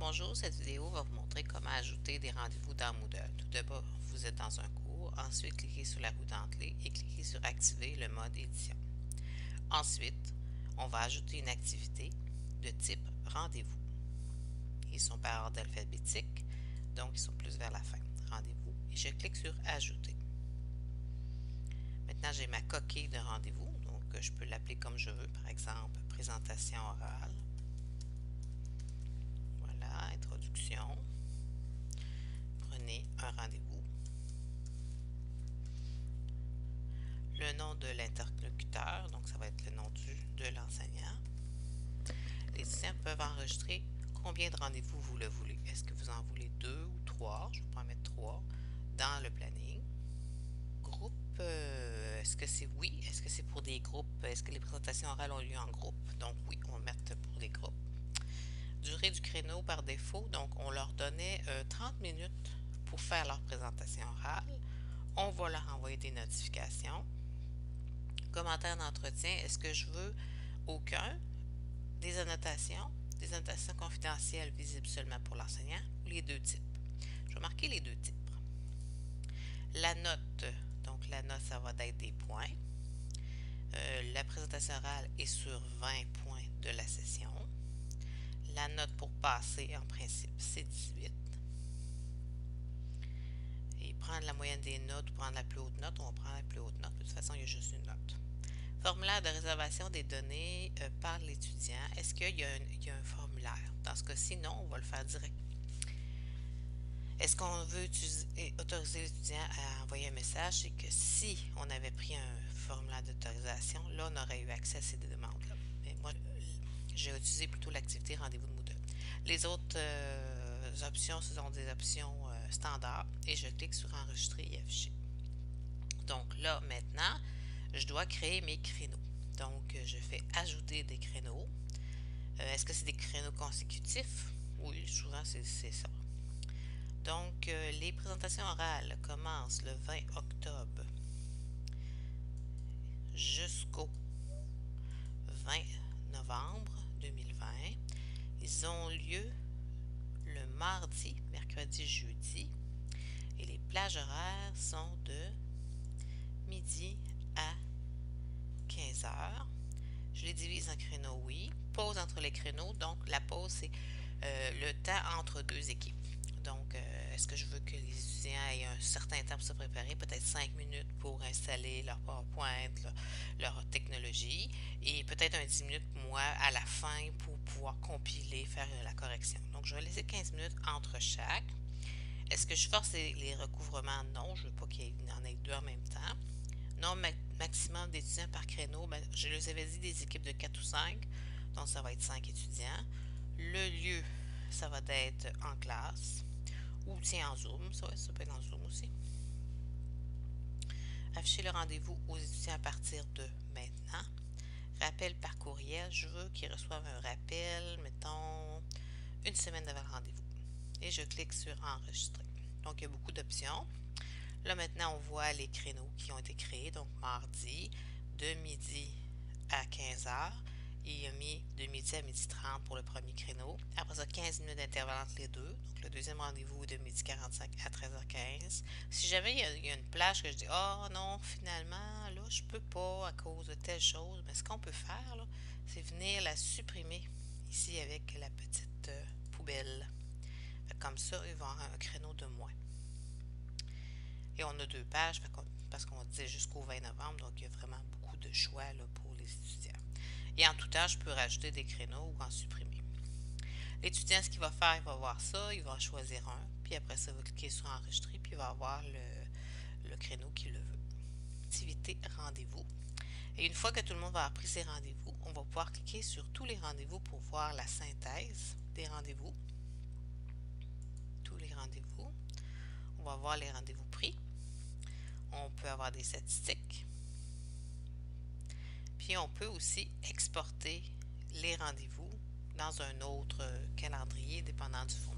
Bonjour, cette vidéo va vous montrer comment ajouter des rendez-vous dans Moodle. Tout d'abord, vous êtes dans un cours, ensuite cliquez sur la roue dentelée et cliquez sur Activer le mode édition. Ensuite, on va ajouter une activité de type rendez-vous. Ils sont par ordre alphabétique, donc ils sont plus vers la fin. Rendez-vous et je clique sur Ajouter. Maintenant, j'ai ma coquille de rendez-vous, donc je peux l'appeler comme je veux, par exemple présentation orale. Voilà, introduction. Prenez un rendez-vous. Le nom de l'interlocuteur, donc ça va être le nom de l'enseignant. Les étudiants peuvent enregistrer combien de rendez-vous vous le voulez. Est-ce que vous en voulez 2 ou 3? Je vais pas en mettre 3 dans le planning. Groupe, est-ce que c'est oui? Est-ce que c'est pour des groupes? Est-ce que les présentations orales ont lieu en groupe? Donc oui, on va mettre pour des groupes. Durée du créneau par défaut, donc on leur donnait 30 minutes pour faire leur présentation orale. On va leur envoyer des notifications. Commentaire d'entretien, est-ce que je veux aucun? Des annotations confidentielles visibles seulement pour l'enseignant ou les deux types? Je vais marquer les deux types. La note, donc la note, ça va être des points. La présentation orale est sur 20 points de la session. La note pour passer, en principe, c'est 18. Et prendre la moyenne des notes ou prendre la plus haute note, on va prendre la plus haute note. De toute façon, il y a juste une note. Formulaire de réservation des données par l'étudiant. Est-ce qu'il y a un formulaire? Dans ce cas-ci, non, on va le faire direct. Est-ce qu'on veut autoriser l'étudiant à envoyer un message? C'est que si on avait pris un formulaire d'autorisation, là, on aurait eu accès à ces demandes-là. Mais moi, j'ai utilisé plutôt l'activité rendez-vous de Moodle. Les autres options, ce sont des options standards et je clique sur enregistrer et afficher. Donc là, maintenant, je dois créer mes créneaux. Donc, je fais ajouter des créneaux. Est-ce que c'est des créneaux consécutifs? Oui, souvent c'est ça. Donc, les présentations orales commencent le 20 octobre jusqu'au 20 novembre 2020. Ils ont lieu le mardi, mercredi, jeudi. Et les plages horaires sont de midi à 15 heures. Je les divise en créneaux, oui. Pause entre les créneaux. Donc, la pause, c'est le temps entre deux équipes. Donc, est-ce que je veux que les étudiants aient un certain temps pour se préparer? Peut-être 5 minutes pour installer leur PowerPoint, leur technologie. Et peut-être un 10 minutes, moi, à la fin, pour pouvoir compiler, faire la correction. Donc, je vais laisser 15 minutes entre chaque. Est-ce que je force les recouvrements? Non, je ne veux pas qu'il y en ait deux en même temps. Nombre maximum d'étudiants par créneau, ben, je les avais dit des équipes de 4 ou 5, donc ça va être 5 étudiants. Le lieu, ça va être en classe ou tiens en Zoom, ça peut être en Zoom aussi. Afficher le rendez-vous aux étudiants à partir de maintenant. Rappel par courriel, je veux qu'ils reçoivent un rappel, mettons, une semaine avant le rendez-vous. Et je clique sur enregistrer. Donc, il y a beaucoup d'options. Là, maintenant, on voit les créneaux qui ont été créés. Donc, mardi, de midi à 15 heures. Il a mis de midi à midi 30 pour le premier créneau. Après ça, 15 minutes d'intervalle entre les deux. Donc, le deuxième rendez-vous est de midi 45 à 13h15. Si jamais il y a une plage que je dis, oh non, finalement, là, je peux pas à cause de telle chose. Mais ce qu'on peut faire, là, c'est venir la supprimer ici avec la petite poubelle. Comme ça, il va y avoir un créneau de moins. Et on a 2 pages parce qu'on disait jusqu'au 20 novembre, donc il y a vraiment beaucoup de choix là, pour les étudiants. Et en tout temps, je peux rajouter des créneaux ou en supprimer. L'étudiant, ce qu'il va faire, il va voir ça, il va choisir un, puis après ça, il va cliquer sur enregistrer, puis il va avoir le créneau qu'il le veut. Activité rendez-vous. Et une fois que tout le monde va avoir pris ses rendez-vous, on va pouvoir cliquer sur tous les rendez-vous pour voir la synthèse des rendez-vous. Tous les rendez-vous. On va voir les rendez-vous pris. On peut avoir des statistiques. Puis on peut aussi exporter les rendez-vous dans un autre calendrier dépendant du format.